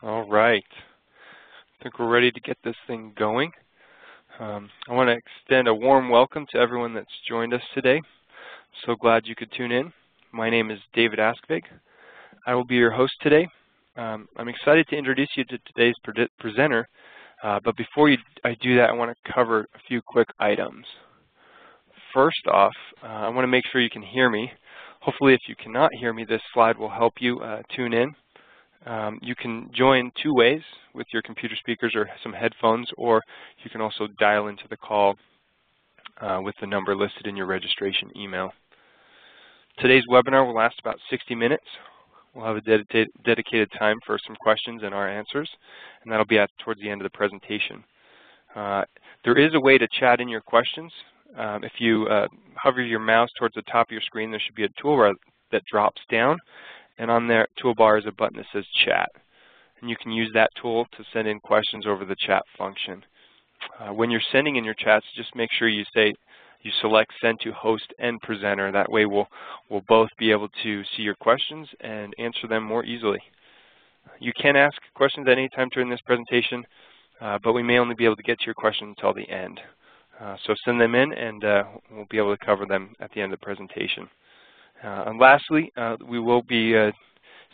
All right. I think we're ready to get this thing going. I want to extend a warm welcome to everyone that's joined us today. So glad you could tune in. My name is David Askvig. I will be your host today. I'm excited to introduce you to today's presenter, but before I do that, I want to cover a few quick items. First off, I want to make sure you can hear me. Hopefully, if you cannot hear me, this slide will help you tune in. You can join two ways, with your computer speakers or some headphones, or you can also dial into the call with the number listed in your registration email. Today's webinar will last about 60 minutes. We'll have a dedicated time for some questions and our answers, and that'll be towards the end of the presentation. There is a way to chat in your questions. If you hover your mouse towards the top of your screen, there should be a toolbar that drops down, and on that toolbar is a button that says Chat. And you can use that tool to send in questions over the chat function. When you're sending in your chats, just make sure you select Send to Host and Presenter. That way we'll both be able to see your questions and answer them more easily. You can ask questions at any time during this presentation, but we may only be able to get to your question until the end. So send them in, and we'll be able to cover them at the end of the presentation. And lastly, we will be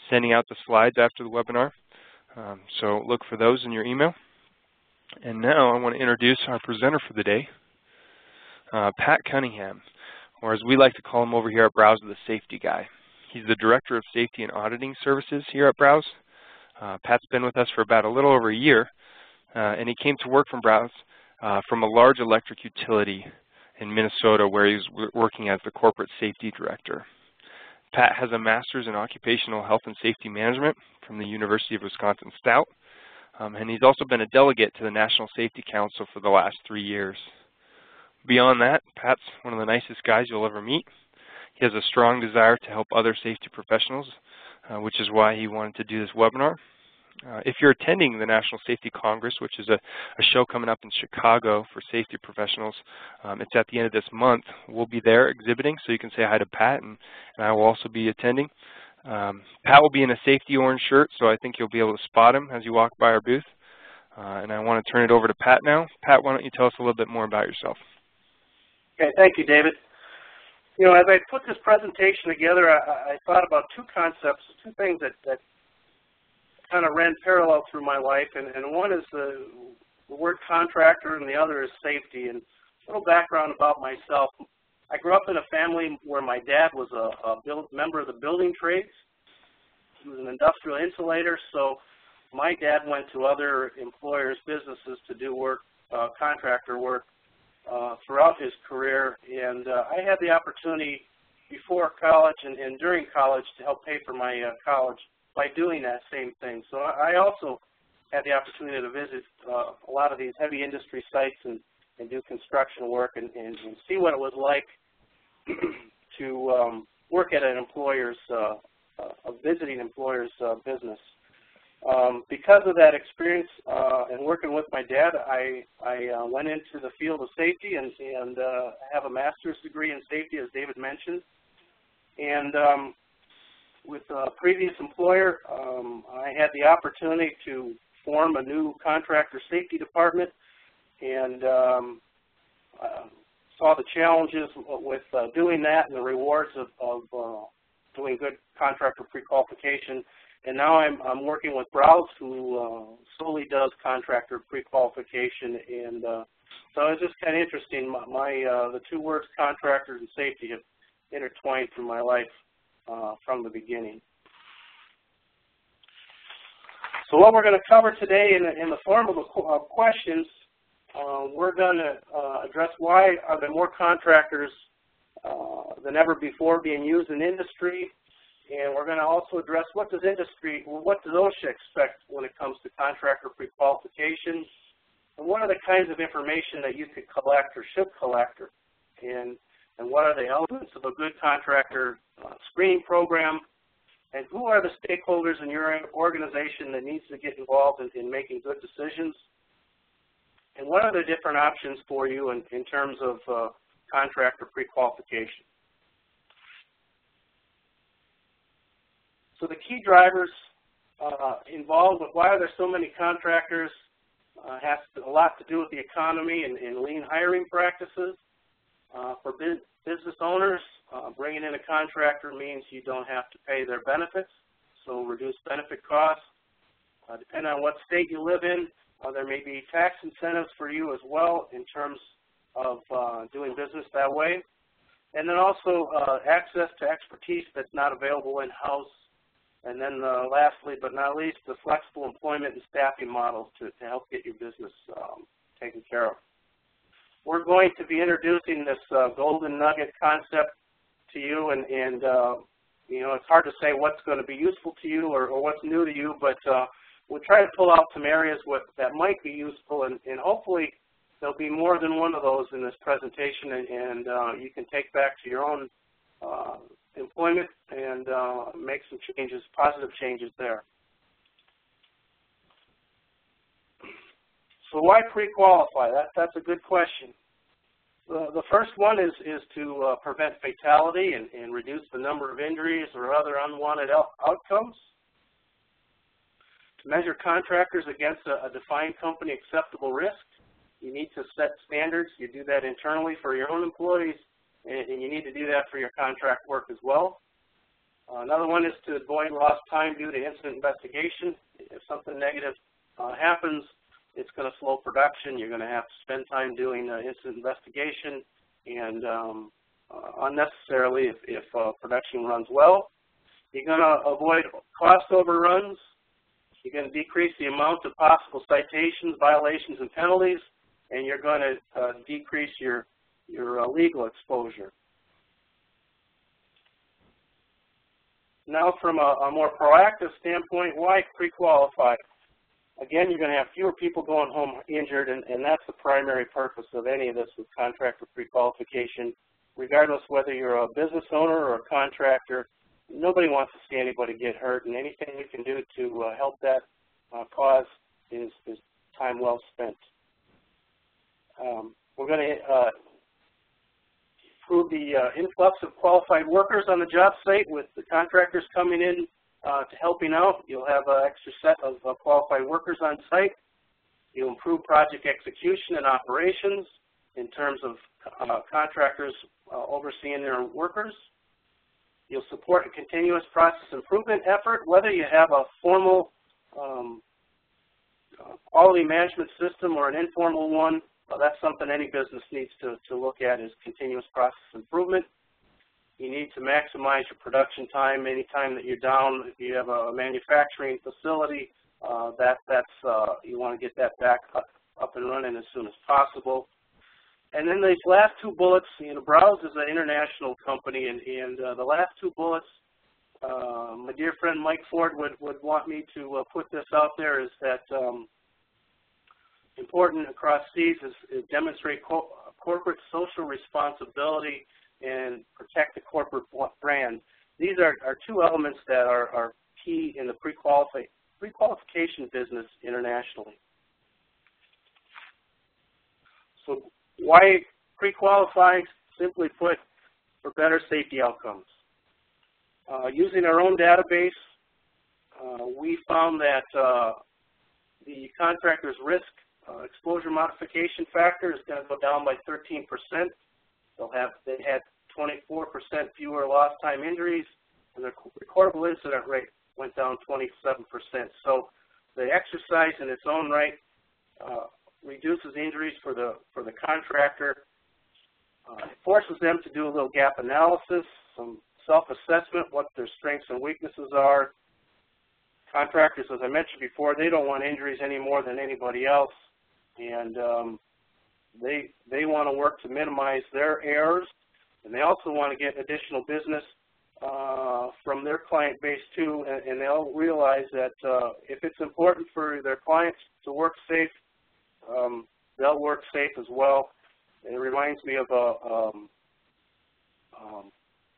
sending out the slides after the webinar, so look for those in your email. And now I want to introduce our presenter for the day, Pat Cunningham, or as we like to call him over here at BROWZ, the safety guy. He's the Director of Safety and Auditing Services here at BROWZ. Pat's been with us for about a little over a year, and he came to work from BROWZ from a large electric utility in Minnesota, where he's working as the Corporate Safety Director. Pat has a Master's in Occupational Health and Safety Management from the University of Wisconsin-Stout, and he's also been a delegate to the National Safety Council for the last 3 years. Beyond that, Pat's one of the nicest guys you'll ever meet. He has a strong desire to help other safety professionals, which is why he wanted to do this webinar. If you're attending the National Safety Congress, which is a show coming up in Chicago for safety professionals, it's at the end of this month. We'll be there exhibiting, so you can say hi to Pat, and I will also be attending. Pat will be in a safety orange shirt, so I think you'll be able to spot him as you walk by our booth. And I want to turn it over to Pat now. Pat, why don't you tell us a little bit more about yourself? Okay, thank you, David. You know, as I put this presentation together, I thought about two concepts, two things that kind of ran parallel through my life, and one is the word contractor, and the other is safety. And a little background about myself. I grew up in a family where my dad was a member of the building trades. He was an industrial insulator, so my dad went to other employers' businesses to do work, contractor work, throughout his career. And I had the opportunity before college and during college to help pay for my college by doing that same thing. So I also had the opportunity to visit a lot of these heavy industry sites and do construction work and see what it was like to work at an employer's, a visiting employer's business. Because of that experience and working with my dad, I went into the field of safety and have a master's degree in safety, as David mentioned. And with a previous employer, I had the opportunity to form a new contractor safety department, and saw the challenges with doing that and the rewards of doing good contractor pre-qualification. And now I'm working with BROWZ, who solely does contractor pre-qualification, and so it's just kind of interesting. The two words contractors and safety have intertwined through my life from the beginning. So what we're going to cover today in the form of questions, we're going to address why are there more contractors than ever before being used in industry, and we're going to also address what does OSHA expect when it comes to contractor pre-qualification, and what are the kinds of information that you could collect or should collect, and what are the elements of a good contractor screening program, and who are the stakeholders in your organization that needs to get involved in making good decisions, and what are the different options for you in terms of contractor pre-qualification. So the key drivers involved with why are there so many contractors. Has a lot to do with the economy and lean hiring practices. For business owners, bringing in a contractor means you don't have to pay their benefits, so reduce benefit costs. Depending on what state you live in, there may be tax incentives for you as well in terms of doing business that way. And then also access to expertise that's not available in-house. And then lastly but not least, the flexible employment and staffing models to help get your business taken care of. We're going to be introducing this golden nugget concept to you, and you know, it's hard to say what's going to be useful to you or what's new to you, but we'll try to pull out some areas that might be useful, and hopefully there'll be more than one of those in this presentation, and you can take back to your own employment and make some changes, positive changes there. So why pre-qualify? That's a good question. The first one is to prevent fatality and reduce the number of injuries or other unwanted outcomes. To measure contractors against a defined company acceptable risk, you need to set standards. You do that internally for your own employees, and you need to do that for your contract work as well. Another one is to avoid lost time due to incident investigation. If something negative happens, it's going to slow production. You're going to have to spend time doing incident investigation, and unnecessarily if production runs well. You're going to avoid cost overruns. You're going to decrease the amount of possible citations, violations, and penalties, and you're going to decrease your legal exposure. Now, from a more proactive standpoint, why pre-qualify? Again, you're going to have fewer people going home injured, and that's the primary purpose of any of this with contractor pre-qualification. Regardless whether you're a business owner or a contractor, nobody wants to see anybody get hurt, and anything we can do to help that cause is time well spent. We're going to improve the influx of qualified workers on the job site with the contractors coming in to helping out. You'll have an extra set of qualified workers on site. You'll improve project execution and operations in terms of contractors overseeing their workers. You'll support a continuous process improvement effort, whether you have a formal quality management system or an informal one. That's something any business needs to look at, is continuous process improvement. You need to maximize your production time. Any time that you're down, if you have a manufacturing facility, you want to get that back up and running as soon as possible. And then these last two bullets, BROWZ is an international company, and the last two bullets, my dear friend Mike Ford would want me to put this out there, is that important across these is demonstrate corporate social responsibility and protect the corporate brand. These are two elements that are key in the pre-qualification business internationally. So why pre-qualify? Simply put, for better safety outcomes. Using our own database, we found that the contractor's risk exposure modification factor is going to go down by 13%. They had 24% fewer lost time injuries, and their recordable incident rate went down 27%. So the exercise in its own right reduces injuries for the contractor. It forces them to do a little gap analysis, some self-assessment, what their strengths and weaknesses are. Contractors, as I mentioned before, they don't want injuries any more than anybody else, and they want to work to minimize their errors, and they also want to get additional business from their client base too, and they'll realize that if it's important for their clients to work safe, they'll work safe as well. It reminds me of a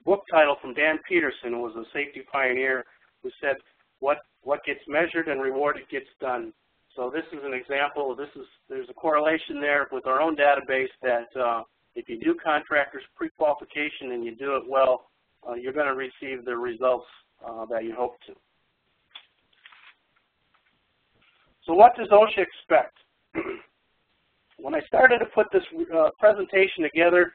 book title from Dan Peterson, who was a safety pioneer, who said, what gets measured and rewarded gets done. So this is an example. There's a correlation there with our own database that if you do contractors pre-qualification and you do it well, you're going to receive the results that you hope to. So what does OSHA expect? When I started to put this presentation together,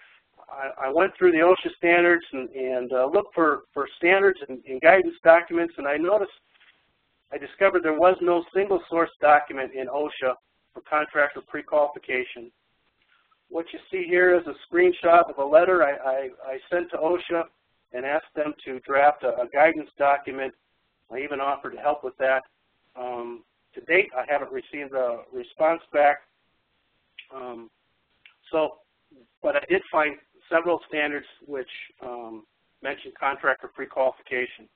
I went through the OSHA standards and looked for standards and guidance documents, and I discovered there was no single source document in OSHA for contractor pre-qualification. What you see here is a screenshot of a letter I sent to OSHA and asked them to draft a guidance document. I even offered to help with that. To date, I haven't received a response back. But I did find several standards which mention contractor pre-qualification.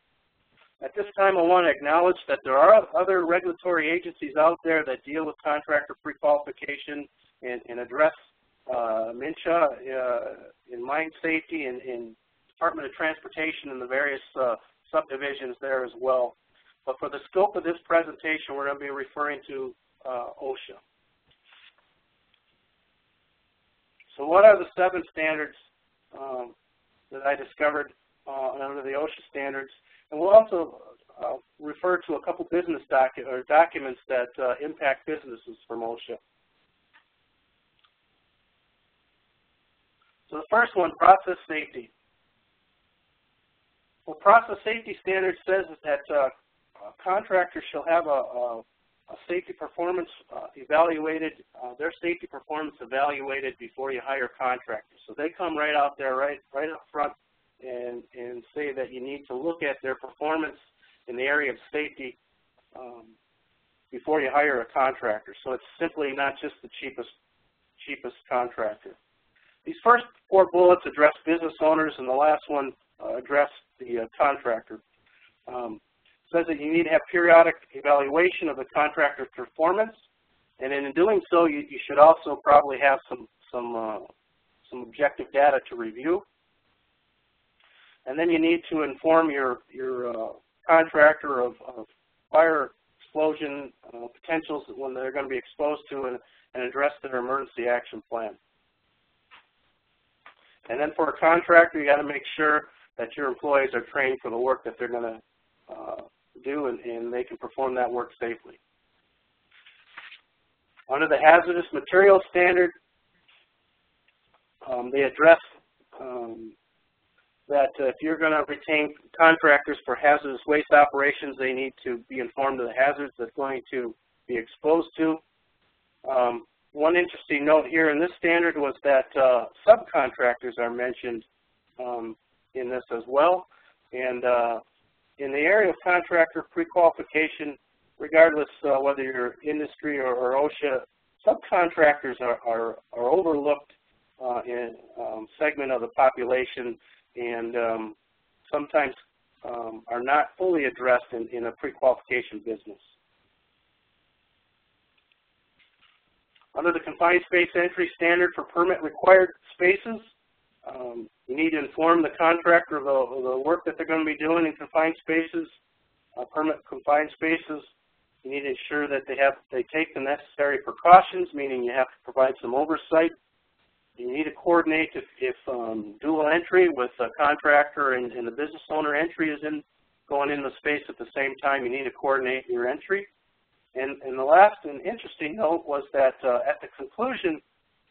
At this time, I want to acknowledge that there are other regulatory agencies out there that deal with contractor pre-qualification and address MNCHA in mine safety and in Department of Transportation and the various subdivisions there as well. But for the scope of this presentation, we're going to be referring to OSHA. So what are the 7 standards that I discovered under the OSHA standards? And we'll also refer to a couple business documents that impact businesses from OSHA. So the first one, process safety. Well, process safety standard says that contractors shall have a safety performance evaluated, their safety performance evaluated before you hire contractors. So they come right out there, right up front, and say that you need to look at their performance in the area of safety before you hire a contractor. So it's simply not just the cheapest contractor. These first 4 bullets address business owners, and the last one address the contractor. Says that you need to have periodic evaluation of the contractor's performance, and in doing so, you should also probably have some objective data to review. And then you need to inform your contractor of fire explosion potentials when they're going to be exposed to and address their emergency action plan. And then for a contractor, you got to make sure that your employees are trained for the work that they're going to do and they can perform that work safely. Under the hazardous materials standard, they address that if you're going to retain contractors for hazardous waste operations, they need to be informed of the hazards they're going to be exposed to. One interesting note here in this standard was that subcontractors are mentioned in this as well. And in the area of contractor pre-qualification, regardless whether you're industry or OSHA, subcontractors are overlooked in segment of the population and sometimes are not fully addressed in a pre-qualification business. Under the confined space entry standard for permit required spaces, you need to inform the contractor of the work that they're going to be doing in confined spaces, permit confined spaces. You need to ensure that they take the necessary precautions, meaning you have to provide some oversight. You need to coordinate if dual entry with a contractor and the business owner entry is going in the space at the same time. You need to coordinate your entry. And the last and interesting note was that at the conclusion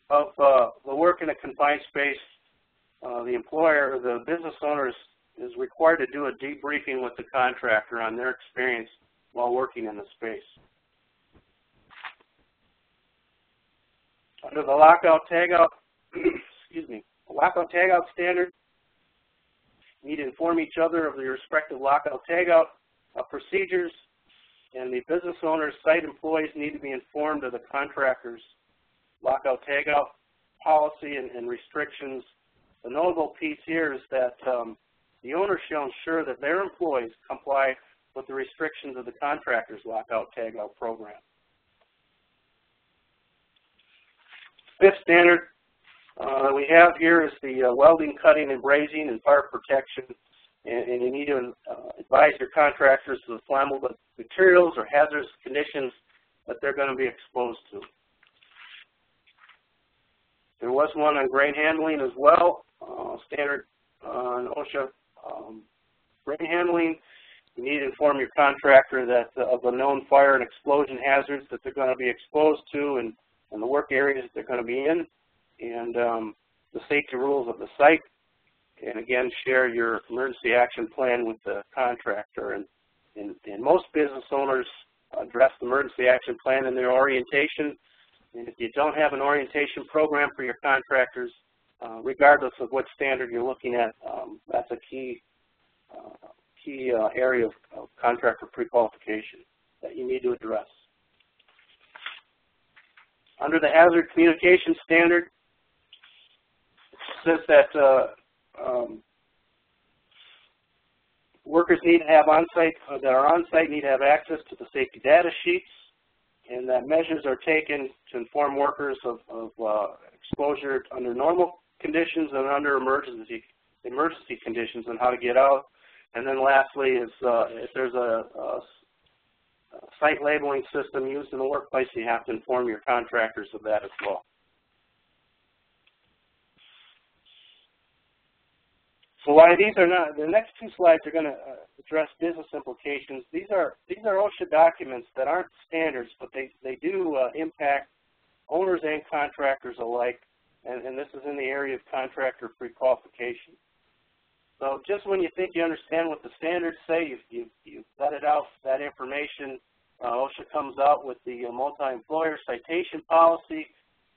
of the work in a confined space, the employer or the business owner is required to do a debriefing with the contractor on their experience while working in the space. Under the lockout tagout, lockout tagout standard, you need to inform each other of the respective lockout tagout procedures, and the business owner's site employees need to be informed of the contractor's lockout tagout policy and restrictions. The notable piece here is that the owner shall ensure that their employees comply with the restrictions of the contractor's lockout tagout program. Fifth standard we have here is the welding, cutting, and brazing and fire protection. And you need to advise your contractors of the flammable materials or hazardous conditions that they're going to be exposed to. There was one on grain handling as well, standard on OSHA. Grain handling You need to inform your contractor that of the known fire and explosion hazards that they're going to be exposed to and the work areas they're going to be in, and the safety rules of the site. And again, share your emergency action plan with the contractor. And most business owners address the emergency action plan in their orientation. And if you don't have an orientation program for your contractors, regardless of what standard you're looking at, that's a key area of contractor prequalification that you need to address. Under the hazard communication standard, it says that workers need to have that are on-site need to have access to the safety data sheets, and that measures are taken to inform workers of exposure under normal conditions and under emergency conditions and how to get out. And then lastly is if there's a site labeling system used in the workplace, you have to inform your contractors of that as well. So why these are not, the next two slides are going to address business implications. These are OSHA documents that aren't standards, but they do impact owners and contractors alike, and this is in the area of contractor prequalification. So just when you think you understand what the standards say, you've vetted out that information, OSHA comes out with the multi-employer citation policy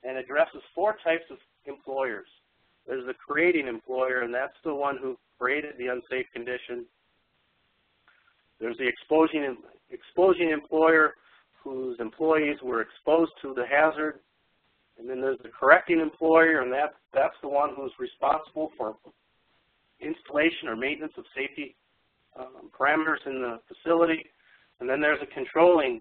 and addresses 4 types of employers. There's the creating employer, and that's the one who created the unsafe condition. There's the exposing employer whose employees were exposed to the hazard. And then there's the correcting employer, and that's the one who's responsible for installation or maintenance of safety parameters in the facility. And then there's a controlling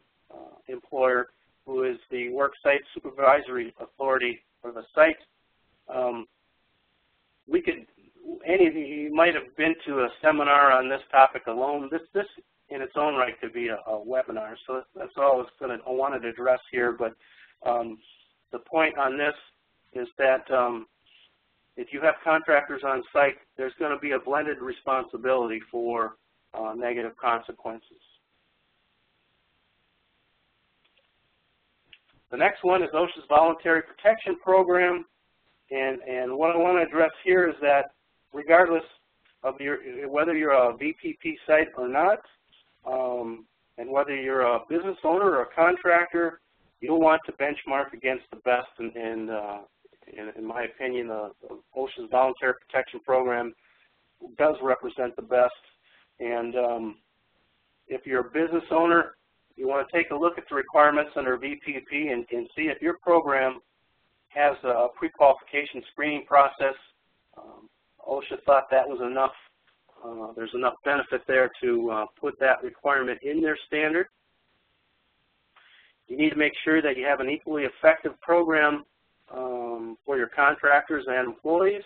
employer who is the work site supervisory authority for the site. Any of you might have been to a seminar on this topic alone. This in its own right could be a webinar, so that's all I wanted to address here. But the point on this is that if you have contractors on site, there's going to be a blended responsibility for negative consequences. The next one is OSHA's Voluntary Protection Program, and what I want to address here is that regardless of whether you're a VPP site or not, and whether you're a business owner or a contractor, you'll want to benchmark against the best, and in my opinion, OSHA's Voluntary Protection Program does represent the best. And if you're a business owner, you want to take a look at the requirements under VPP and see if your program has a pre-qualification screening process. OSHA thought that was enough. There's enough benefit there to put that requirement in their standard. You need to make sure that you have an equally effective program for your contractors and employees.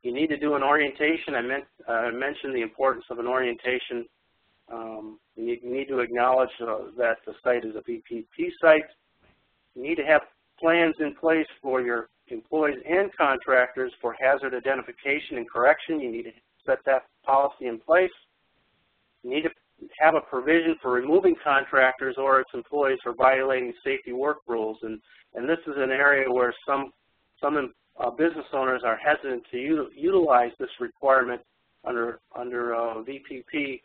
You need to do an orientation. I mentioned the importance of an orientation. You need to acknowledge that the site is a VPP site. You need to have plans in place for your employees and contractors for hazard identification and correction. You need to set that policy in place. You need to have a provision for removing contractors or its employees for violating safety work rules. And this is an area where some business owners are hesitant to utilize this requirement under VPP,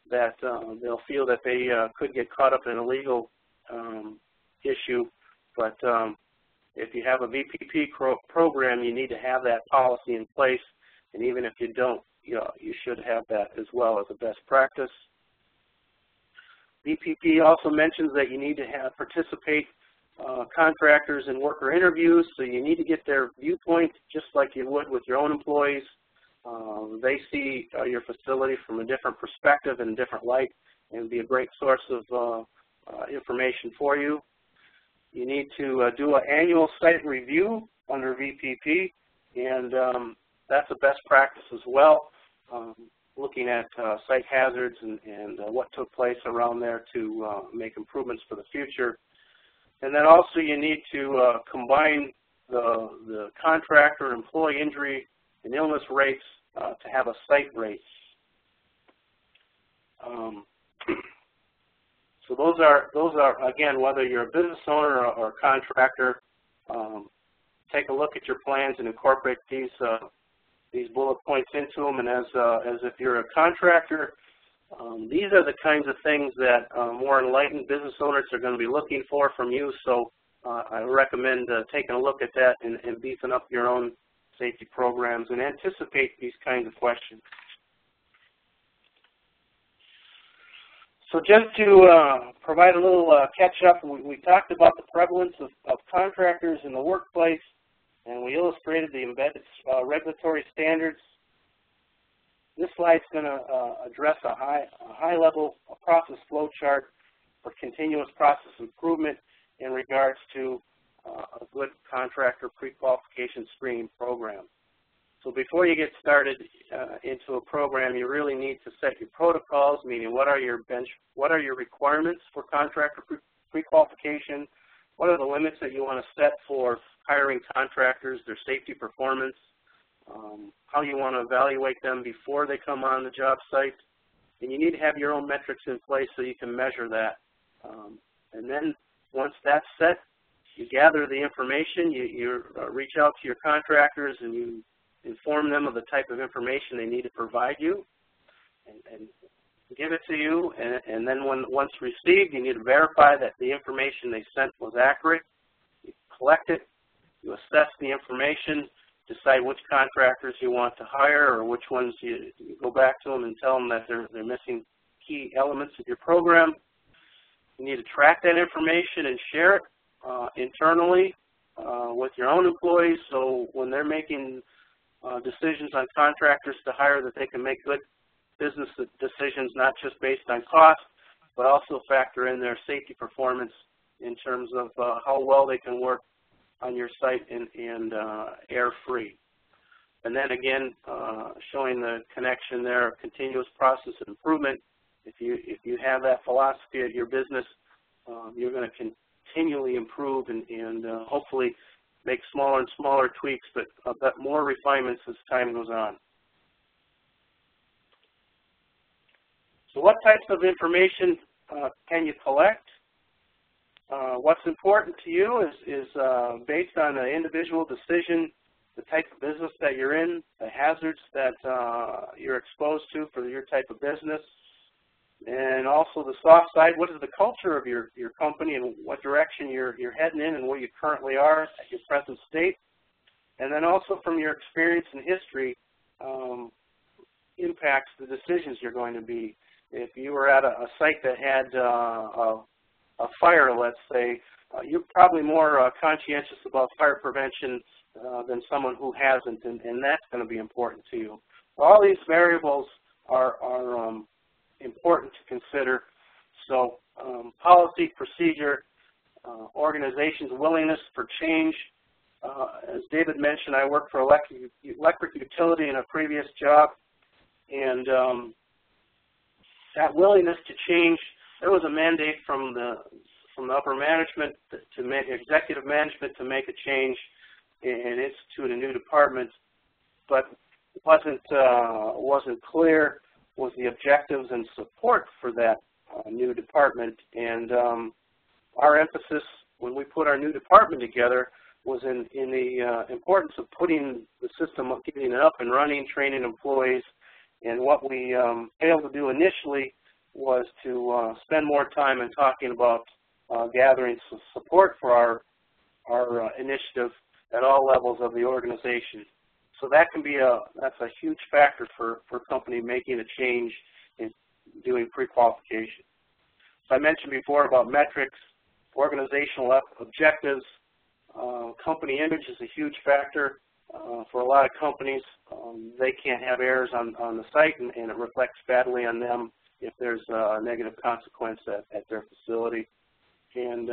that they'll feel that they could get caught up in a legal issue. But if you have a VPP program, you need to have that policy in place. And even if you don't, you should have that as well as a best practice. VPP also mentions that you need to participate contractors in worker interviews, so you need to get their viewpoint just like you would with your own employees. They see your facility from a different perspective and a different light, and be a great source of information for you. You need to do an annual site review under VPP, and that's a best practice as well, looking at site hazards and what took place around there to make improvements for the future. And then also you need to combine the contractor employee injury and illness rates to have a site rate. So those are again, whether you're a business owner or a contractor, take a look at your plans and incorporate these bullet points into them. And as if you're a contractor, these are the kinds of things that more enlightened business owners are going to be looking for from you. So I recommend taking a look at that and beefing up your own safety programs and anticipate these kinds of questions. So just to provide a little catch-up, we talked about the prevalence of contractors in the workplace, and we illustrated the embedded regulatory standards. This slide's going to address a high-level process flow chart for continuous process improvement in regards to a good contractor pre-qualification screening program. So before you get started into a program, you really need to set your protocols, meaning what are your requirements for contractor pre-qualification, what are the limits that you want to set for hiring contractors, their safety performance, how you want to evaluate them before they come on the job site, and you need to have your own metrics in place so you can measure that. And then once that's set, you gather the information, you reach out to your contractors and you inform them of the type of information they need to provide you and give it to you. And then once received, you need to verify that the information they sent was accurate. You collect it, you assess the information, decide which contractors you want to hire or which ones you go back to them and tell them that they're missing key elements of your program. You need to track that information and share it internally with your own employees, so when they're making decisions on contractors to hire, that they can make good business decisions, not just based on cost, but also factor in their safety performance in terms of how well they can work on your site and air-free. And then again, showing the connection there of continuous process improvement. If you have that philosophy at your business, you're going to continually improve and hopefully make smaller and smaller tweaks, but more refinements as time goes on. So what types of information can you collect? What's important to you is based on an individual decision, the type of business that you're in, the hazards that you're exposed to for your type of business, and also the soft side, what is the culture of your company and what direction you're heading in and where you currently are at your present state. And then also from your experience and history impacts the decisions you're going to be. If you were at a site that had a fire, let's say, you're probably more conscientious about fire prevention than someone who hasn't, and that's going to be important to you. All these variables are important to consider. So policy, procedure, organization's willingness for change. As David mentioned, I worked for electric utility in a previous job, and that willingness to change, there was a mandate from the upper management to make executive management to make a change and institute a new department, but it wasn't clear was the objectives and support for that new department. And our emphasis when we put our new department together was in the importance of putting the system up, getting it up and running, training employees. And what we failed to do initially was to spend more time in talking about gathering support for our initiative at all levels of the organization. So that can be that's a huge factor for a company making a change in doing pre-qualification. So I mentioned before about metrics, organizational objectives. Company image is a huge factor for a lot of companies. They can't have errors on the site, and it reflects badly on them if there's a negative consequence at their facility. And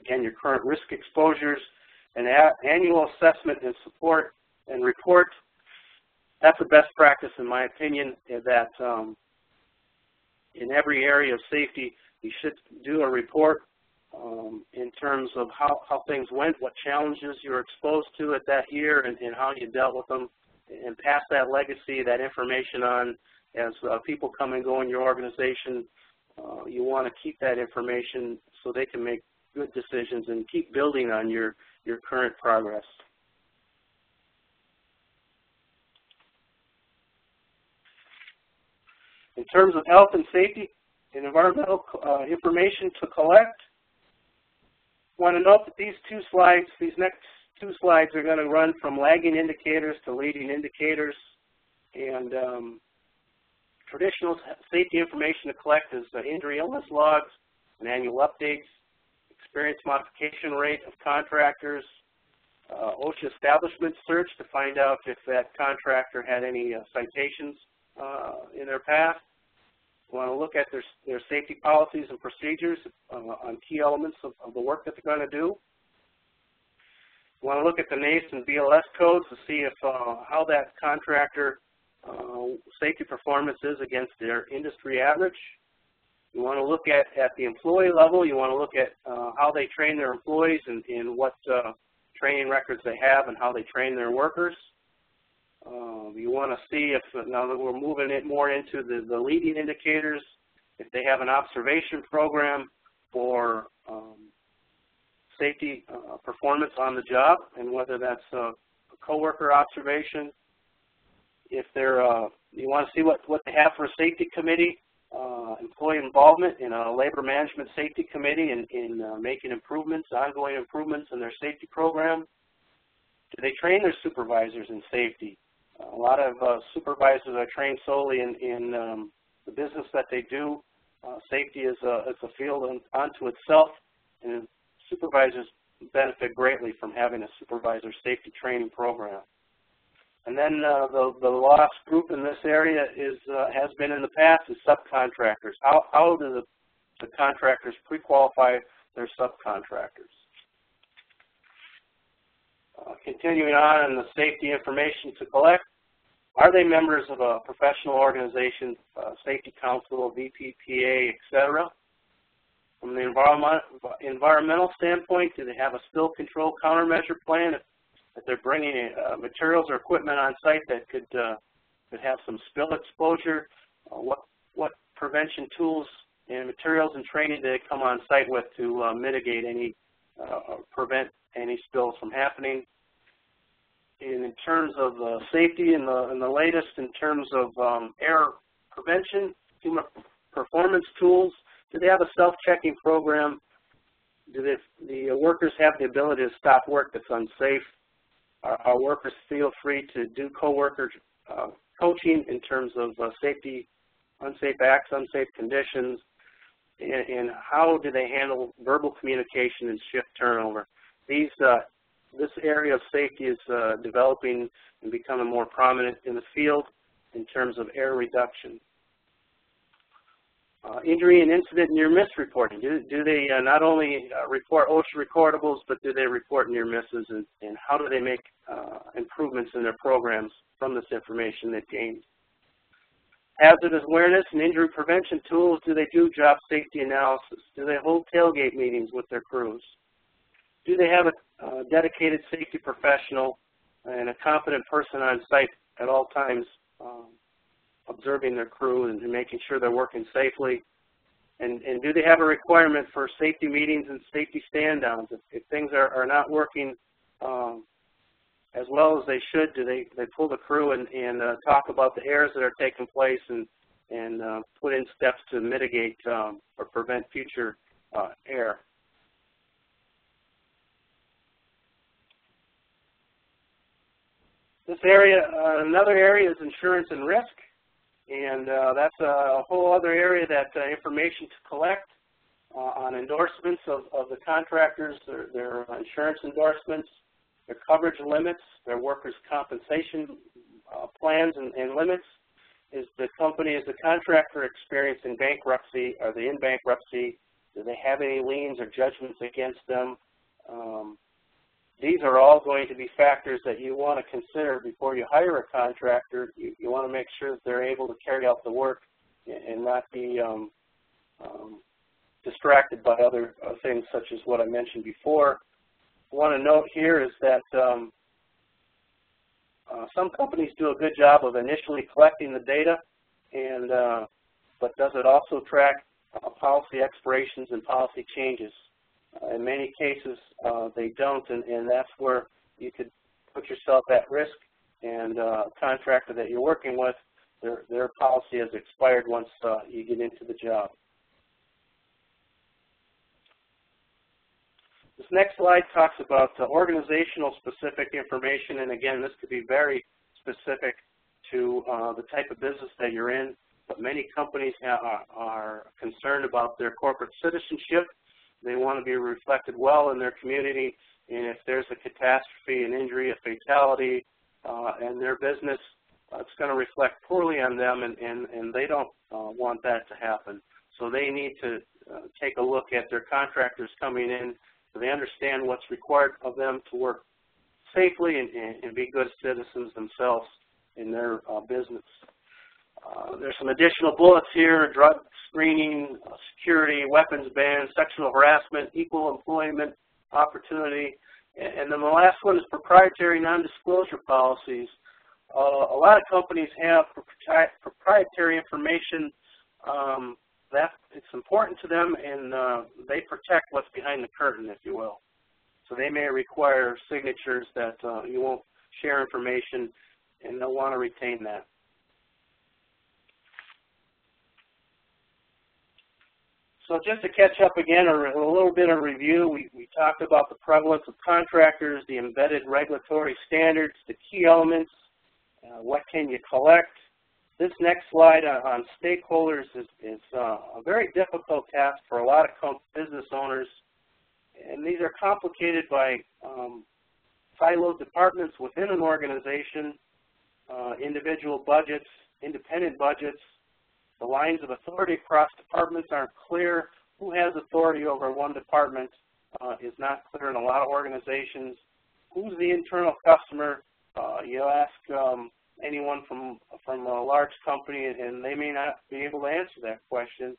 again, your current risk exposures, an annual assessment and support and report. That's the best practice, in my opinion, that in every area of safety, you should do a report in terms of how things went, what challenges you were exposed to at that year, and how you dealt with them, and pass that legacy, that information on as people come and go in your organization, you want to keep that information so they can make good decisions and keep building on your current progress. In terms of health and safety and environmental information to collect, I want to note that these next two slides are going to run from lagging indicators to leading indicators. And traditional safety information to collect is injury illness logs and annual updates, experience modification rate of contractors, OSHA establishment search to find out if that contractor had any citations in their past. We want to look at their safety policies and procedures on key elements of the work that they're going to do. We want to look at the NACE and BLS codes to see if how that contractor safety performance is against their industry average. You want to look at the employee level. You want to look at how they train their employees and what training records they have and how they train their workers. You want to see if, now that we're moving it more into the leading indicators, if they have an observation program for safety performance on the job, and whether that's a coworker observation. If they're, you want to see what they have for a safety committee, employee involvement in a labor management safety committee in making improvements, ongoing improvements in their safety program. Do they train their supervisors in safety? A lot of supervisors are trained solely in the business that they do. Safety is a field unto itself, and supervisors benefit greatly from having a supervisor safety training program. And then the lost group in this area has been in the past is subcontractors. How do the contractors pre-qualify their subcontractors? Continuing on in the safety information to collect, are they members of a professional organization, safety council, VPPA, etc.? From the environmental standpoint, do they have a spill control countermeasure plan? If they're bringing materials or equipment on site that could have some spill exposure, what prevention tools and materials and training do they come on site with to mitigate any, prevent any spills from happening? And in terms of safety and the latest in terms of error prevention, human performance tools, do they have a self-checking program? Do the workers have the ability to stop work that's unsafe? Our workers feel free to do co-worker coaching in terms of safety, unsafe acts, unsafe conditions, and how do they handle verbal communication and shift turnover? This area of safety is developing and becoming more prominent in the field in terms of error reduction. Injury and incident near-miss reporting. Do they not only report OSHA recordables, but do they report near misses, and how do they make improvements in their programs from this information they've gained? Hazardous awareness and injury prevention tools. Do they do job safety analysis? Do they hold tailgate meetings with their crews? Do they have a dedicated safety professional and a competent person on site at all times observing their crew and making sure they're working safely? And do they have a requirement for safety meetings and safety stand-downs? If things are not working as well as they should, do they pull the crew and talk about the errors that are taking place and put in steps to mitigate or prevent future error? This area, another area is insurance and risk, and that's a whole other area that information to collect on endorsements of the contractors, their insurance endorsements, their coverage limits, their workers' compensation plans and limits. Is the contractor experiencing bankruptcy? Are they in bankruptcy? Do they have any liens or judgments against them? These are all going to be factors that you want to consider before you hire a contractor. You want to make sure that they're able to carry out the work and not be distracted by other things such as what I mentioned before. I want to note here is that some companies do a good job of initially collecting the data and but does it also track policy expirations and policy changes? In many cases, they don't, and that's where you could put yourself at risk, and a contractor that you're working with, their policy has expired once you get into the job. This next slide talks about organizational specific information, and again, this could be very specific to the type of business that you're in, but many companies are concerned about their corporate citizenship. They want to be reflected well in their community, and if there's a catastrophe, an injury, a fatality, and their business, it's going to reflect poorly on them, and they don't want that to happen. So they need to take a look at their contractors coming in, so they understand what's required of them to work safely and be good citizens themselves in their business. There's some additional bullets here: drug screening, security, weapons ban, sexual harassment, equal employment opportunity, and then the last one is proprietary non-disclosure policies. A lot of companies have proprietary information that it's important to them, and they protect what's behind the curtain, if you will. So they may require signatures that you won't share information, and they'll want to retain that. So just to catch up again, a little bit of review, we talked about the prevalence of contractors, the embedded regulatory standards, the key elements, what can you collect. This next slide on stakeholders is a very difficult task for a lot of business owners, and these are complicated by siloed departments within an organization, individual budgets, independent budgets. The lines of authority across departments aren't clear. Who has authority over one department is not clear in a lot of organizations. Who's the internal customer? You ask anyone from a large company, and they may not be able to answer that question.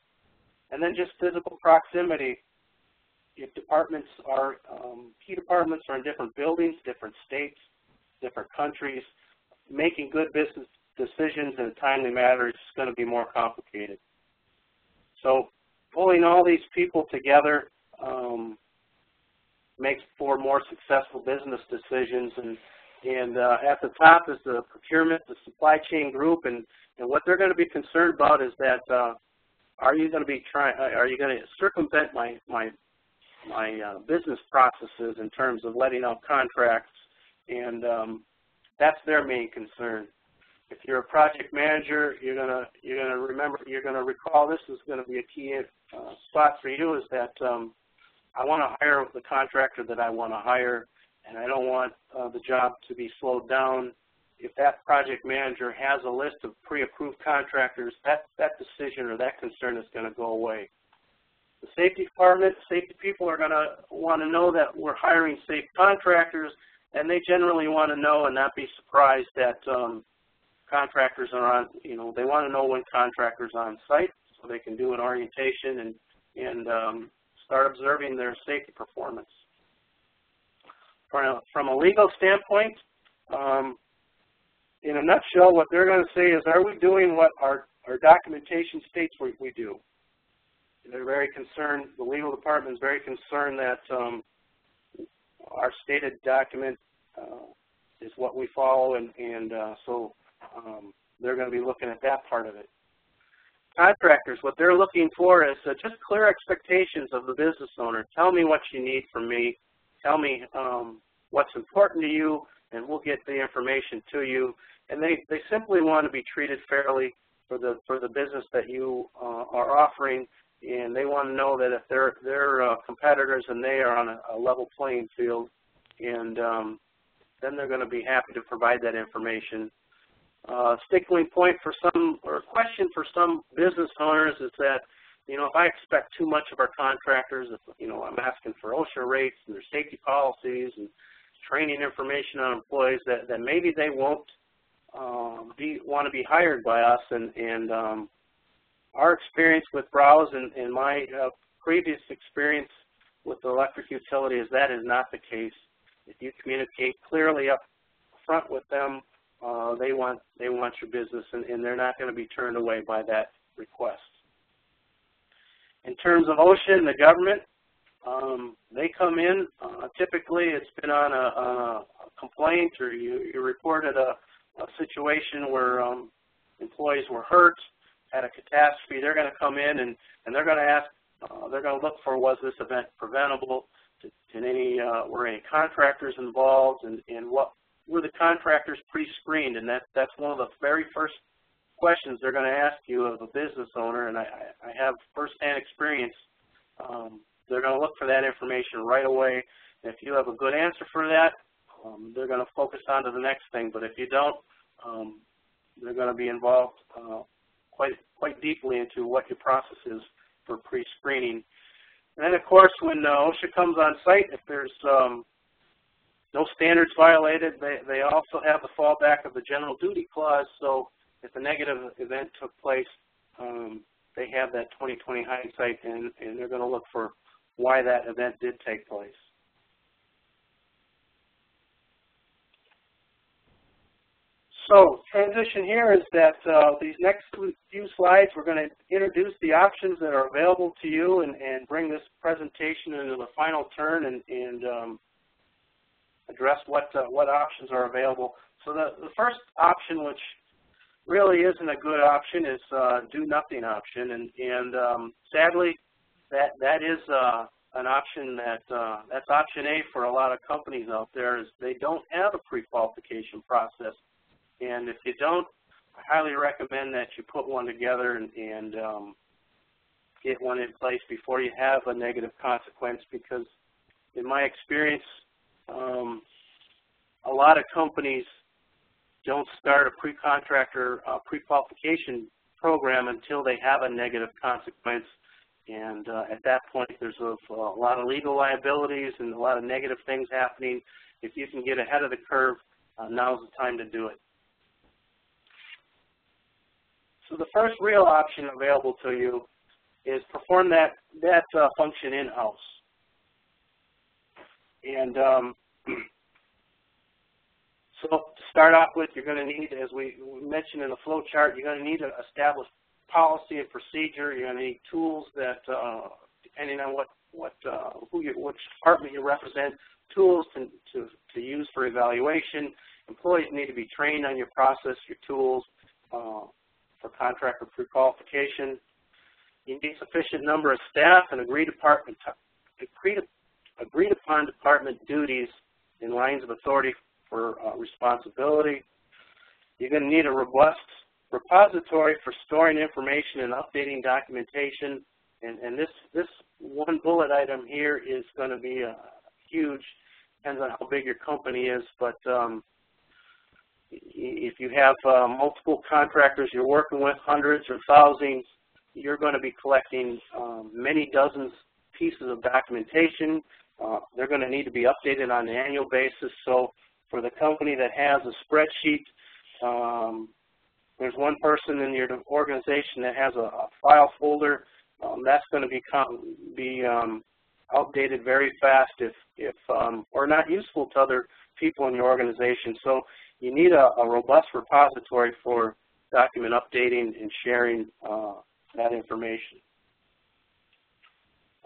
And then just physical proximity. If departments are, key departments are in different buildings, different states, different countries, making good business decisions in a timely manner is going to be more complicated. So pulling all these people together makes for more successful business decisions. And at the top is the procurement, the supply chain group, and what they're going to be concerned about is that are you going to circumvent my business processes in terms of letting out contracts, and that's their main concern. If you're a project manager, you're gonna recall this is going to be a key spot for you, is that I want to hire the contractor that I want to hire, and I don't want the job to be slowed down. If that project manager has a list of pre-approved contractors, that decision or that concern is going to go away. The safety department, safety people are going to want to know that we're hiring safe contractors, and they generally want to know and not be surprised that contractors are on, they want to know when contractors are on site so they can do an orientation and start observing their safety performance. From a legal standpoint, in a nutshell, what they're going to say is, are we doing what our documentation states we do? They're very concerned, the legal department is very concerned that our stated document is what we follow, and so they're going to be looking at that part of it. Contractors, what they're looking for is just clear expectations of the business owner. Tell me what you need from me. Tell me what's important to you, and we'll get the information to you. And they simply want to be treated fairly for the business that you are offering, and they want to know that if they're competitors and they are on a level playing field, and then they're going to be happy to provide that information. Sticking point for some, or a question for some business owners is that, if I expect too much of our contractors, if, I'm asking for OSHA rates and their safety policies and training information on employees, that maybe they won't want to be hired by us. And our experience with BROWZ and my previous experience with the electric utility is that is not the case. If you communicate clearly up front with them they want your business, and they're not going to be turned away by that request. In terms of OSHA and the government, they come in. Typically, it's been on a complaint, or you reported a situation where employees were hurt, had a catastrophe. They're going to come in and they're going to ask. They're going to look for, was this event preventable? Were any contractors involved, and what were the contractors pre-screened? And that's one of the very first questions they're going to ask you of a business owner. And I have firsthand experience. They're going to look for that information right away. And if you have a good answer for that, they're going to focus on to the next thing. But if you don't, they're going to be involved quite deeply into what your process is for pre-screening. And then, of course, when OSHA comes on site, if there's no standards violated, they also have the fallback of the general duty clause. So if a negative event took place, they have that 20/20 hindsight, and they're going to look for why that event did take place. So transition here is that these next few slides, we're going to introduce the options that are available to you and bring this presentation into the final turn and address what options are available. So the first option, which really isn't a good option, is do nothing option, and sadly that is an option that's option A for a lot of companies out there, is they don't have a pre-qualification process. And if you don't, I highly recommend that you put one together and get one in place before you have a negative consequence, because in my experience, a lot of companies don't start a pre-contractor pre-qualification program until they have a negative consequence. And at that point, there's a lot of legal liabilities and a lot of negative things happening. If you can get ahead of the curve, now's the time to do it. So the first real option available to you is perform that function in-house. And so to start off with, you're going to need, as we mentioned in the flow chart, you're going to need to establish policy and procedure. You're going to need tools that, depending on which department you represent, tools to use for evaluation. Employees need to be trained on your process, your tools, for contractor pre-qualification. You need sufficient number of staff and agreed upon department duties and lines of authority for responsibility. You're going to need a robust repository for storing information and updating documentation. And this one bullet item here is going to be huge. Depends on how big your company is, but if you have multiple contractors you're working with, hundreds or thousands, you're going to be collecting many dozens pieces of documentation. They're going to need to be updated on an annual basis. So for the company that has a spreadsheet, there's one person in your organization that has a file folder. That's going to be outdated very fast or not useful to other people in your organization. So you need a robust repository for document updating and sharing that information.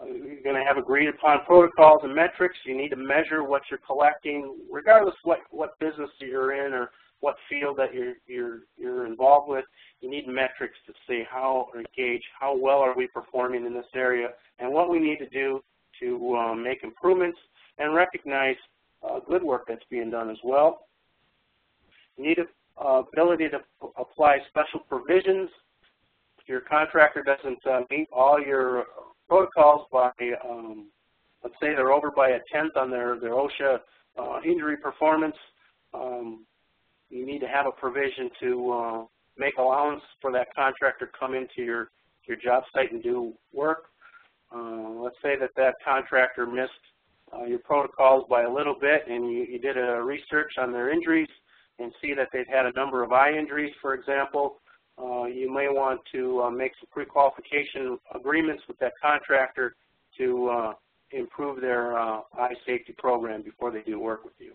You're going to have agreed upon protocols and metrics. You need to measure what you're collecting, regardless what business you're in or what field that you're involved with. You need metrics to see or gauge how well are we performing in this area and what we need to do to make improvements and recognize good work that's being done as well. You need ability to apply special provisions. If your contractor doesn't meet all your protocols by, let's say they're over by a tenth on their OSHA injury performance, you need to have a provision to make allowance for that contractor to come into your job site and do work. Let's say that contractor missed your protocols by a little bit, and you did a research on their injuries and see that they've had a number of eye injuries, for example. You may want to make some pre-qualification agreements with that contractor to improve their eye safety program before they do work with you.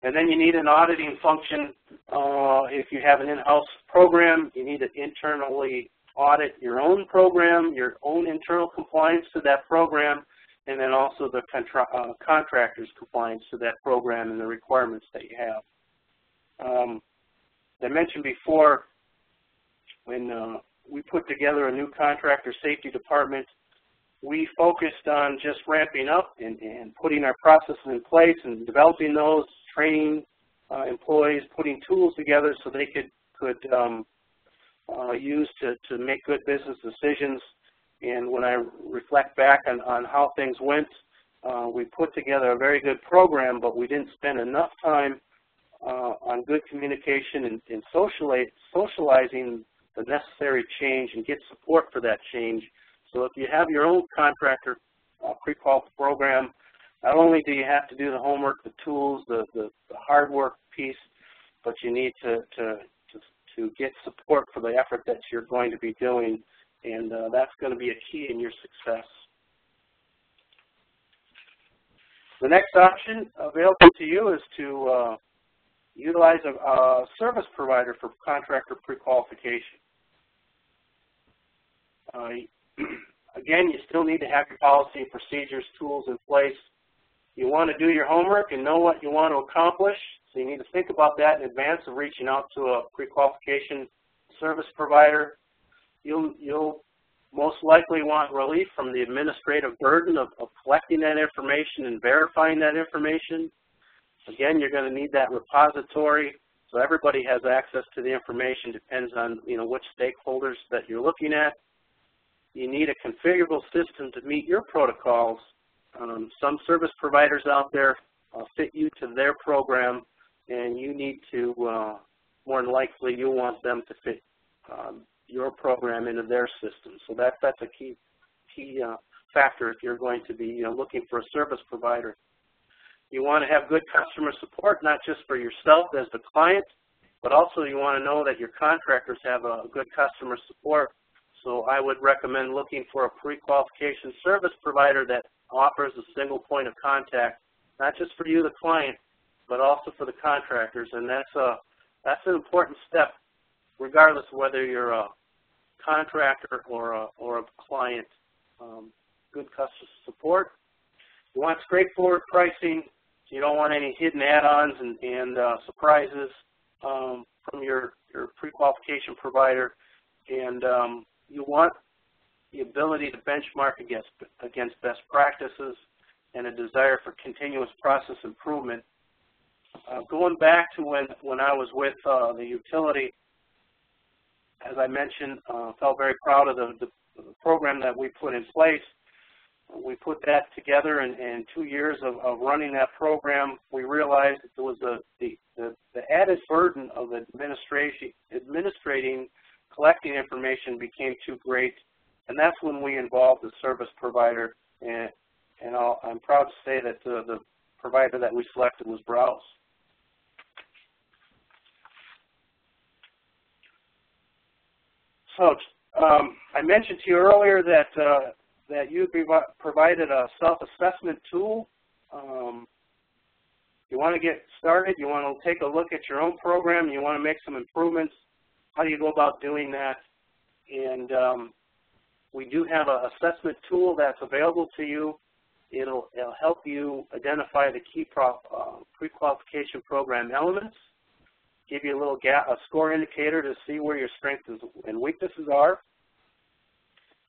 And then you need an auditing function. If you have an in-house program, you need to internally audit your own program, your own internal compliance to that program, and then also the contractor's compliance to that program and the requirements that you have. As I mentioned before, when we put together a new contractor safety department, we focused on just ramping up and putting our processes in place and developing those, training employees, putting tools together so they could use to make good business decisions. And when I reflect back on how things went, we put together a very good program, but we didn't spend enough time on good communication and socializing the necessary change and get support for that change. So if you have your own contractor pre-qual program, not only do you have to do the homework, the tools, the hard work piece, but you need to get support for the effort that you're going to be doing, and that's going to be a key in your success. The next option available to you is to utilize a service provider for contractor pre-qualification. Again, you still need to have your policy and procedures, tools in place. You want to do your homework and know what you want to accomplish, so you need to think about that in advance of reaching out to a pre-qualification service provider. You'll most likely want relief from the administrative burden of collecting that information and verifying that information. Again, you're going to need that repository, so everybody has access to the information. Depends on which stakeholders that you're looking at. You need a configurable system to meet your protocols. Some service providers out there fit you to their program, and you need to, more than likely, you'll want them to fit your program into their system. So that's a key factor if you're going to be looking for a service provider. You want to have good customer support, not just for yourself as the client, but also you want to know that your contractors have a good customer support. So I would recommend looking for a pre-qualification service provider that offers a single point of contact, not just for you, the client, but also for the contractors. And that's an important step, regardless of whether you're a contractor or a client. Good customer support. You want straightforward pricing. So you don't want any hidden add-ons and surprises from your pre-qualification provider. And you want the ability to benchmark against best practices and a desire for continuous process improvement. Going back to when I was with the utility, as I mentioned, felt very proud of the program that we put in place. We put that together, and in 2 years of running that program, we realized that there was the added burden of administrating collecting information became too great, and that's when we involved the service provider, and I'm proud to say that the provider that we selected was BROWZ. So I mentioned to you earlier that you provided a self-assessment tool. You want to get started, you want to take a look at your own program, you want to make some improvements. How do you go about doing that? And we do have an assessment tool that's available to you. It'll help you identify the key pre-qualification program elements, give you a score indicator to see where your strengths and weaknesses are.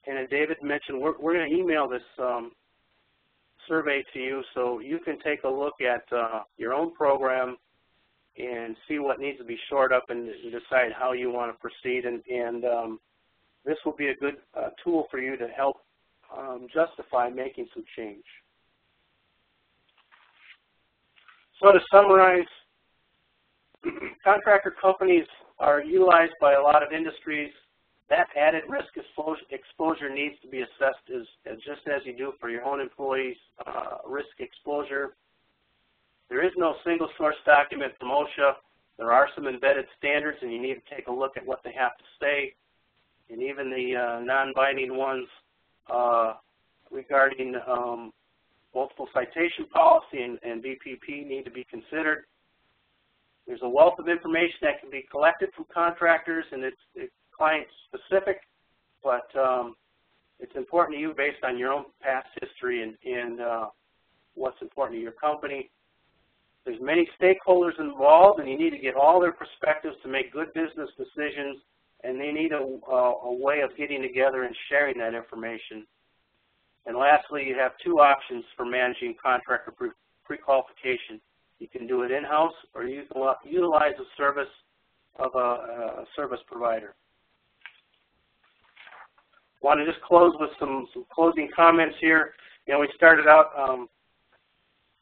And as David mentioned, we're going to email this survey to you so you can take a look at your own program and see what needs to be shored up and decide how you want to proceed. And this will be a good tool for you to help justify making some change. So to summarize, contractor companies are utilized by a lot of industries. That added risk exposure needs to be assessed just as you do for your own employees' risk exposure. There is no single source document from OSHA. There are some embedded standards, and you need to take a look at what they have to say. And even the non-binding ones regarding multiple citation policy and BPP need to be considered. There's a wealth of information that can be collected from contractors, and it's client-specific, but it's important to you based on your own past history and what's important to your company. There's many stakeholders involved, and you need to get all their perspectives to make good business decisions, and they need a way of getting together and sharing that information. And lastly, you have two options for managing contractor pre-qualification. You can do it in-house, or you can utilize the service of a service provider. I want to just close with some closing comments here. You know, we started out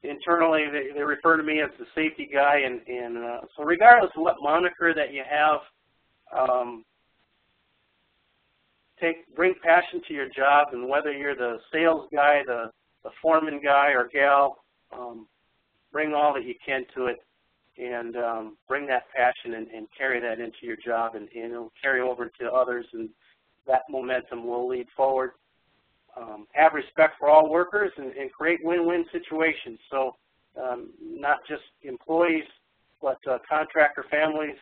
internally, they refer to me as the safety guy, and so regardless of what moniker that you have, bring passion to your job, and whether you're the sales guy, the foreman guy or gal, bring all that you can to it, and bring that passion and carry that into your job, and it'll carry over to others, and that momentum will lead forward. Have respect for all workers and create win-win situations. So not just employees, but contractor families,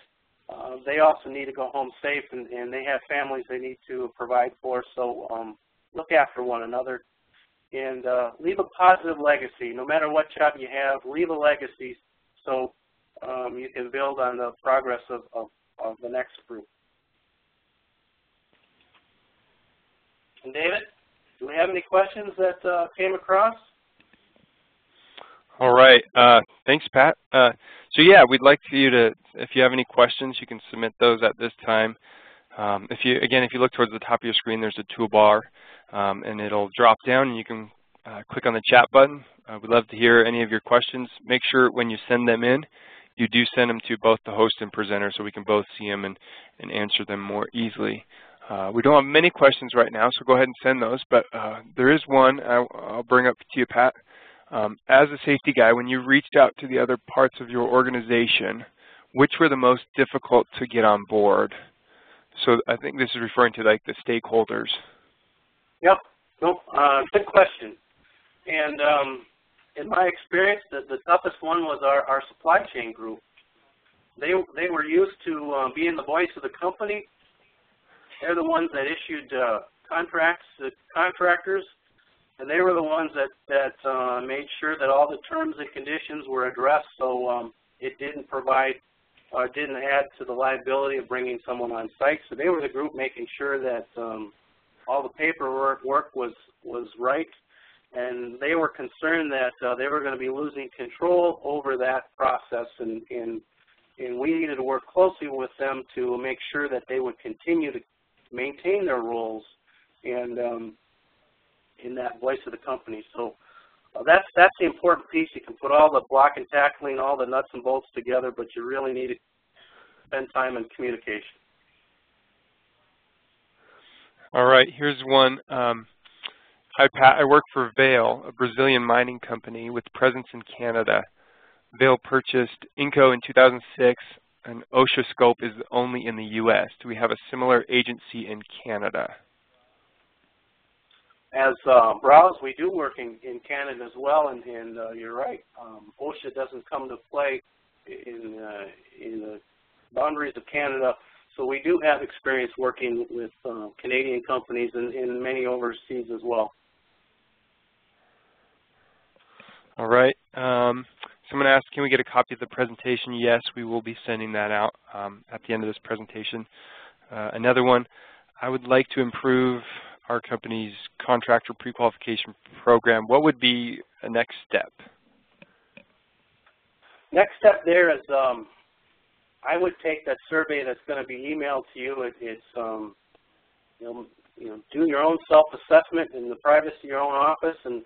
they also need to go home safe, and they have families they need to provide for. So look after one another, and leave a positive legacy. No matter what job you have, leave a legacy so you can build on the progress of the next group. And David, do we have any questions that came across? All right. Thanks, Pat. So yeah, we'd like for you to, if you have any questions, you can submit those at this time. If you look towards the top of your screen, there's a toolbar, and it'll drop down, and you can click on the chat button. We'd love to hear any of your questions. Make sure when you send them in, you do send them to both the host and presenter so we can both see them and answer them more easily. We don't have many questions right now, so go ahead and send those, but there is one I'll bring up to you, Pat. As a safety guy, when you reached out to the other parts of your organization, which were the most difficult to get on board? So I think this is referring to like the stakeholders. Yep, good question. And in my experience, the toughest one was our supply chain group. They were used to being the voice of the company. They're the ones that issued contracts to contractors, and they were the ones that made sure that all the terms and conditions were addressed, so it didn't didn't add to the liability of bringing someone on site. So they were the group making sure that all the paperwork was right, and they were concerned that they were going to be losing control over that process, and we needed to work closely with them to make sure that they would continue to maintain their roles and in that voice of the company. So that's the important piece. You can put all the block and tackling, all the nuts and bolts together, but you really need to spend time in communication. All right, here's one. Hi, Pat. I work for Vail, a Brazilian mining company with presence in Canada. Vail purchased Inco in 2006, and OSHA scope is only in the U.S. Do we have a similar agency in Canada? As BROWZ, we do work in Canada as well, and you're right. OSHA doesn't come to play in the boundaries of Canada, so we do have experience working with Canadian companies and many overseas as well. All right. Someone asked, can we get a copy of the presentation? Yes, we will be sending that out at the end of this presentation. Another one, I would like to improve our company's contractor pre-qualification program. What would be a next step? Next step there is I would take that survey that's going to be emailed to you. It's do your own self-assessment in the privacy of your own office and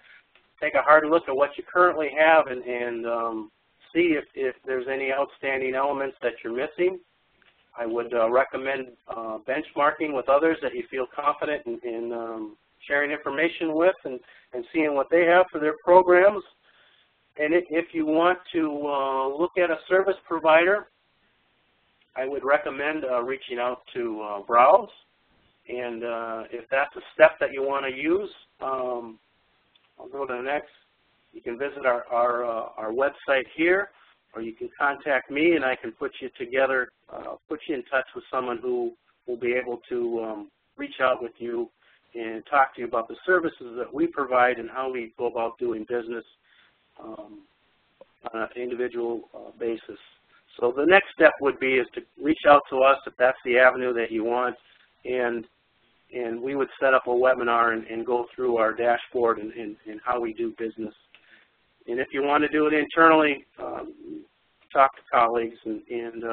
take a hard look at what you currently have and see if there's any outstanding elements that you're missing. I would recommend benchmarking with others that you feel confident in sharing information with and seeing what they have for their programs. And if you want to look at a service provider, I would recommend reaching out to BROWZ. And if that's a step that you want to use, I'll go to the next. You can visit our website here. or you can contact me, and I can put you together, put you in touch with someone who will be able to reach out with you and talk to you about the services that we provide and how we go about doing business on an individual basis. So the next step would be is to reach out to us if that's the avenue that you want, and we would set up a webinar and go through our dashboard and how we do business. And if you want to do it internally, talk to colleagues and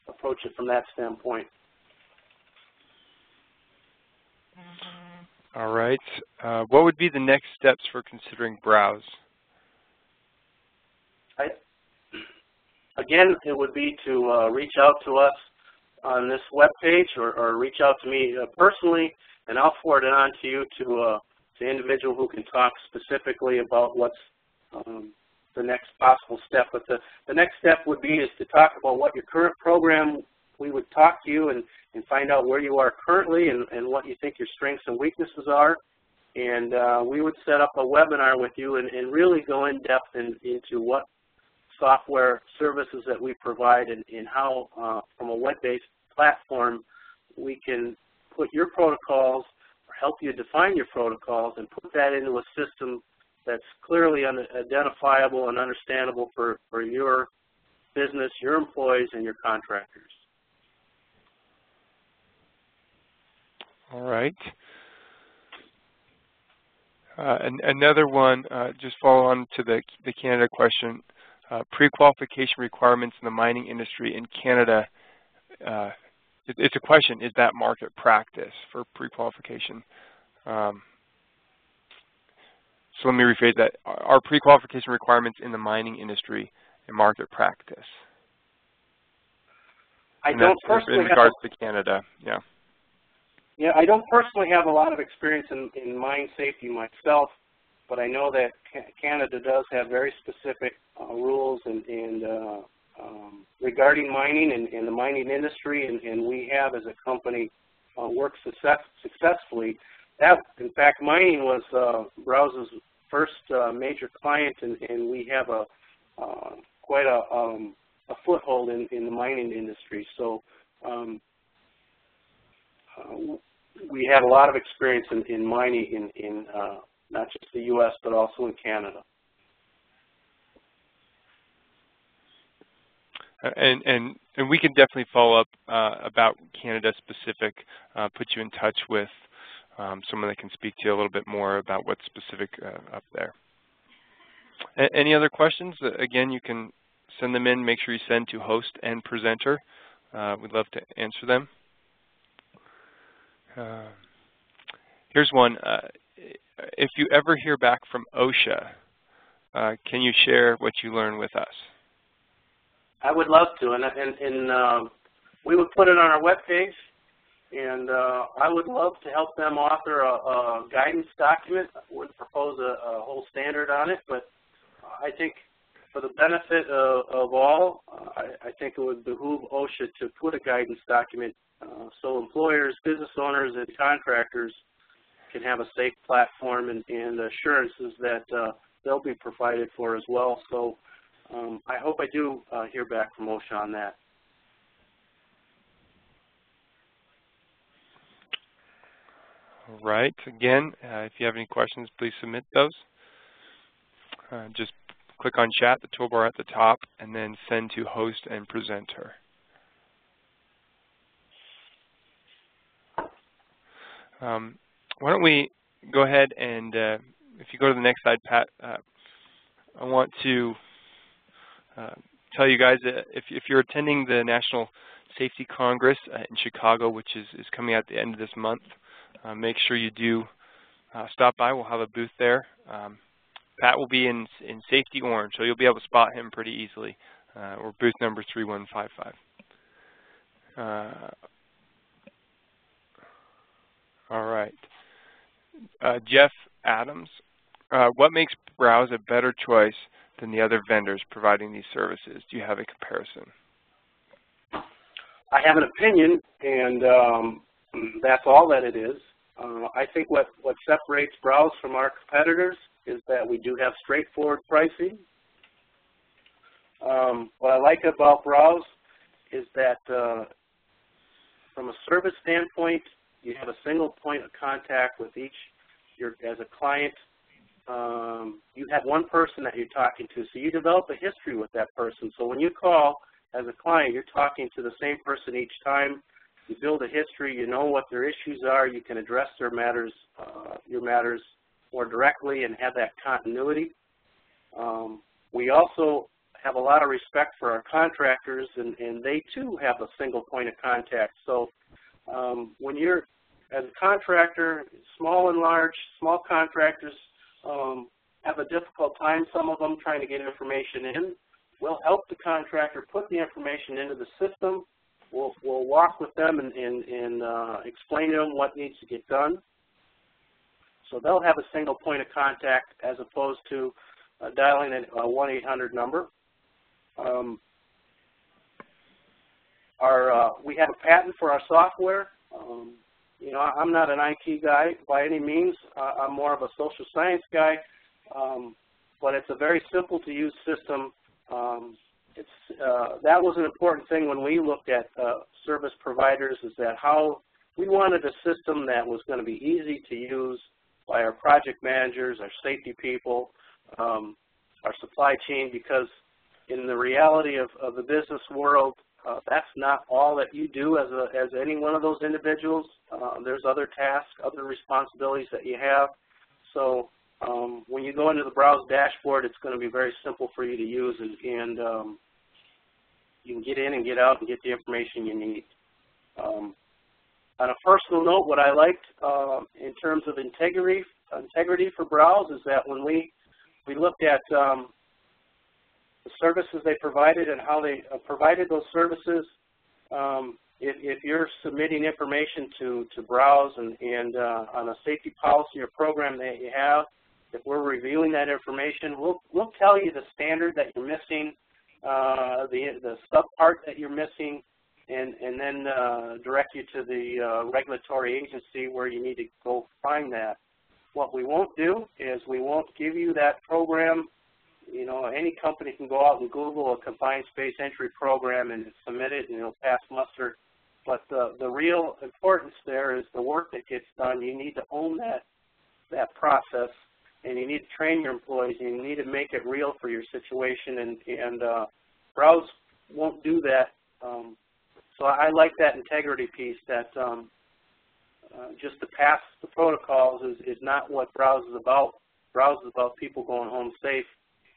approach it from that standpoint. All right. What would be the next steps for considering BROWZ? Again, it would be to reach out to us on this webpage or reach out to me personally, and I'll forward it on to you to the individual who can talk specifically about what's the next possible step. But the next step would be is to talk about what your current program, we would talk to you and find out where you are currently and what you think your strengths and weaknesses are. And we would set up a webinar with you and really go in depth into what software services that we provide and how from a web-based platform we can put your protocols or help you define your protocols and put that into a system that's clearly identifiable and understandable for your business, your employees, and your contractors. All right. And another one, just follow on to the Canada question. Pre-qualification requirements in the mining industry in Canada. It's a question, is that market practice for pre-qualification? So let me rephrase that. Are pre-qualification requirements in the mining industry a market practice? I don't personally in regards to Canada, yeah. Yeah, I don't personally have a lot of experience in mine safety myself, but I know that Canada does have very specific rules and regarding mining and the mining industry, and we have as a company worked successfully. That, in fact, mining was BROWZ's first major client, and we have quite a foothold in the mining industry. So we had a lot of experience in mining in not just the U.S. but also in Canada. And we can definitely follow up about Canada specific, put you in touch with someone that can speak to you a little bit more about what's specific up there. Any other questions? Again, you can send them in. Make sure you send to host and presenter. We'd love to answer them. Here's one. If you ever hear back from OSHA, can you share what you learned with us? I would love to, and we would put it on our webpage, and I would love to help them author a guidance document. I wouldn't propose a whole standard on it, but I think for the benefit of all, I think it would behoove OSHA to put a guidance document so employers, business owners, and contractors can have a safe platform and assurances that they'll be provided for as well. So I hope I do hear back from OSHA on that. All right. Again, if you have any questions, please submit those. Just click on chat, the toolbar at the top, and then send to host and presenter. Why don't we go ahead and, if you go to the next slide, Pat, I want to tell you guys that if you're attending the National Safety Congress in Chicago, which is coming at the end of this month, make sure you do stop by. We'll have a booth there. Pat will be in safety orange, so you'll be able to spot him pretty easily. Or booth number 3155. All right. Jeff Adams, what makes BROWZ a better choice than the other vendors providing these services? Do you have a comparison? I have an opinion, and that's all that it is. I think what separates BROWZ from our competitors is that we do have straightforward pricing. What I like about BROWZ is that from a service standpoint, you have a single point of contact with each. As a client, you have one person that you're talking to, so you develop a history with that person. So when you call as a client, you're talking to the same person each time. You build a history. You know what their issues are. You can address their matters, your matters more directly, and have that continuity. We also have a lot of respect for our contractors, and they too have a single point of contact. So when you're, as a contractor, small and large, small contractors have a difficult time, some of them, trying to get information in. We'll help the contractor put the information into the system. We'll walk with them and explain to them what needs to get done. So they'll have a single point of contact as opposed to dialing a 1-800 number. We have a patent for our software. You know, I'm not an IT guy by any means. I'm more of a social science guy, but it's a very simple to use system. That was an important thing when we looked at service providers, is that how we wanted a system that was going to be easy to use by our project managers, our safety people, our supply chain, because in the reality of the business world, that's not all that you do as any one of those individuals. There's other tasks, other responsibilities that you have. So when you go into the BROWZ dashboard, it's going to be very simple for you to use, and you can get in and get out and get the information you need. On a personal note, what I liked in terms of integrity for BROWZ is that when we looked at the services they provided and how they provided those services, if you're submitting information to BROWZ and on a safety policy or program that you have, if we're reviewing that information, we'll tell you the standard that you're missing, the subpart that you're missing, and then direct you to the regulatory agency where you need to go find that. What we won't do is we won't give you that program. You know, any company can go out and Google a confined space entry program and submit it, and it'll pass muster. But the real importance there is the work that gets done. You need to own that process, and you need to train your employees, and you need to make it real for your situation. And BROWZ won't do that. So I like that integrity piece, that just to pass the protocols is not what BROWZ is about. BROWZ is about people going home safe,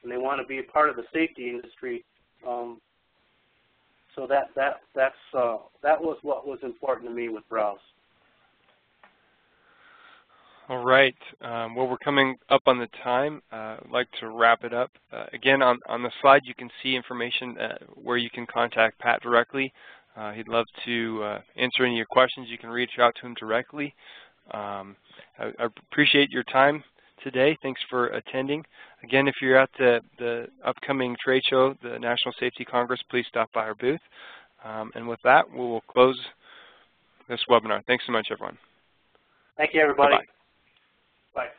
and they want to be a part of the safety industry. So that was what was important to me with BROWZ. All right. Well, we're coming up on the time. I'd like to wrap it up. Again, on the slide, you can see information where you can contact Pat directly. He'd love to answer any of your questions. You can reach out to him directly. I appreciate your time today. Thanks for attending. Again, if you're at the upcoming trade show, the National Safety Congress, please stop by our booth. And with that, we will close this webinar. Thanks so much, everyone. Thank you, everybody. Bye-bye. Bye.